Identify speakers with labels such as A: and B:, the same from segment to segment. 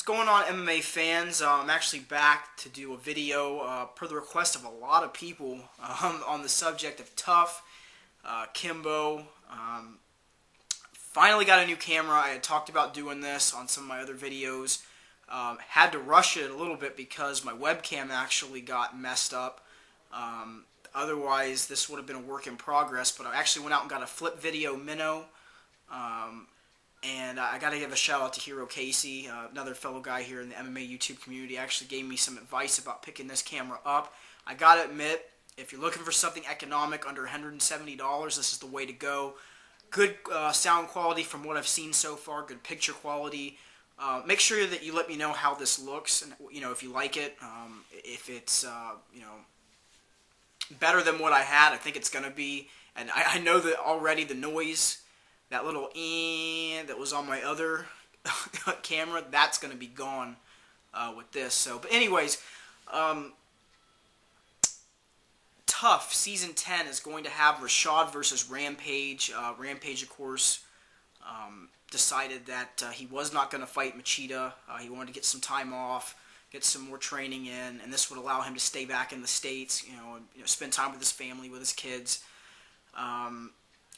A: What's going on, MMA fans? I'm actually back to do a video per the request of a lot of people on the subject of Tough, Kimbo. Finally got a new camera. I had talked about doing this on some of my other videos. Had to rush it a little bit because my webcam actually got messed up. Otherwise, this would have been a work in progress, but I actually went out and got a flip video minnow. And I got to give a shout out to Hero Casey, another fellow guy here in the MMA YouTube community. Actually gave me some advice about picking this camera up. I got to admit, if you're looking for something economic under $170, this is the way to go. Good sound quality from what I've seen so far, good picture quality. Make sure that you let me know how this looks, and if you like it. If it's better than what I had, I think it's going to be. And I know that already the noise, that little that was on my other camera, that's going to be gone with this. So, but anyways, Tough Season 10 is going to have Rashad versus Rampage. Rampage, of course, decided that he was not going to fight Machida. He wanted to get some time off, get some more training in, and this would allow him to stay back in the States, and spend time with his family, with his kids.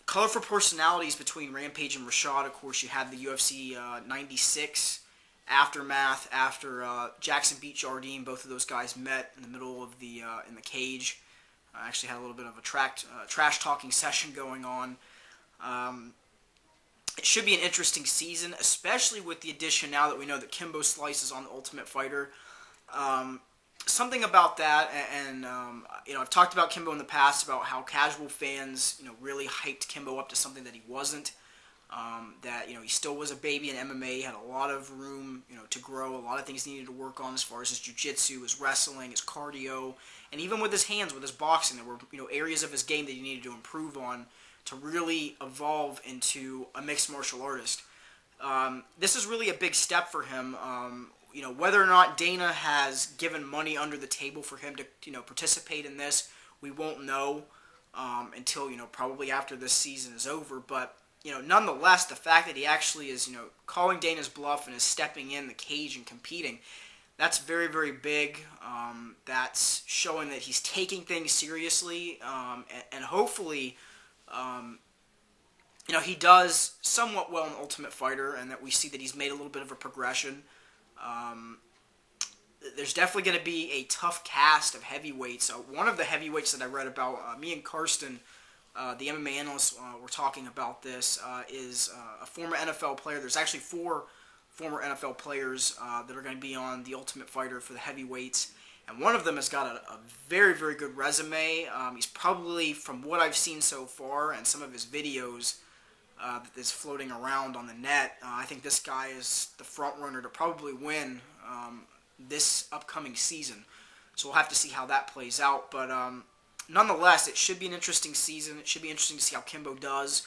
A: Colorful personalities between Rampage and Rashad. Of course, you had the UFC 96 aftermath after Jackson beat Jardine. Both of those guys met in the middle of the in the cage. Actually had a little bit of a trash talking session going on. It should be an interesting season, especially with the addition now that we know that Kimbo Slice is on the Ultimate Fighter. Something about that, and I've talked about Kimbo in the past about how casual fans, really hyped Kimbo up to something that he wasn't. That he still was a baby in MMA, had a lot of room, to grow, a lot of things he needed to work on as far as his jiu-jitsu, his wrestling, his cardio, and even with his hands, with his boxing, there were areas of his game that he needed to improve on to really evolve into a mixed martial artist. This is really a big step for him. Whether or not Dana has given money under the table for him to, participate in this, we won't know until, probably after this season is over. But, nonetheless, the fact that he actually is, calling Dana's bluff and is stepping in the cage and competing, that's very, very big. That's showing that he's taking things seriously, and hopefully, he does somewhat well in Ultimate Fighter, and that we see that he's made a little bit of a progression. There's definitely going to be a tough cast of heavyweights. One of the heavyweights that I read about, me and Karsten, the MMA analyst, were talking about this, is a former NFL player. There's actually 4 former NFL players that are going to be on the Ultimate Fighter for the heavyweights, and one of them has got a very, very good resume. He's probably, from what I've seen so far and some of his videos that is floating around on the net, I think this guy is the front runner to probably win this upcoming season. So we'll have to see how that plays out. But nonetheless, it should be an interesting season. It should be interesting to see how Kimbo does.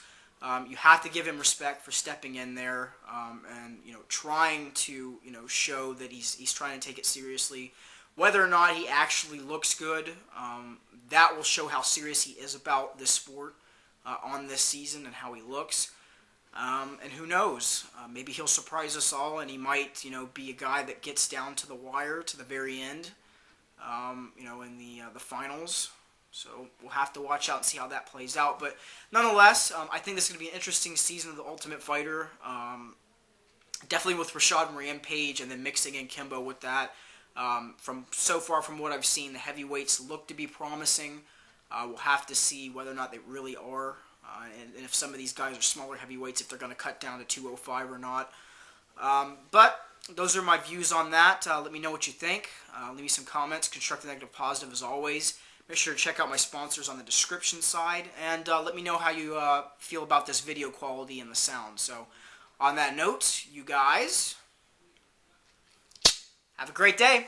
A: You have to give him respect for stepping in there and trying to show that he's trying to take it seriously. Whether or not he actually looks good, that will show how serious he is about this sport on this season and how he looks. And who knows? Maybe he'll surprise us all, and he might, be a guy that gets down to the wire to the very end, in the finals. So we'll have to watch out and see how that plays out. But nonetheless, I think this is going to be an interesting season of the Ultimate Fighter. Definitely with Rashad and Rampage, and then mixing in Kimbo with that. So far from what I've seen, the heavyweights look to be promising. We'll have to see whether or not they really are. And if some of these guys are smaller heavyweights, if they're going to cut down to 205 or not. But those are my views on that. Let me know what you think. Leave me some comments, constructive, negative, positive, as always. Make sure to check out my sponsors on the description side. And let me know how you feel about this video quality and the sound. So, on that note, you guys, have a great day.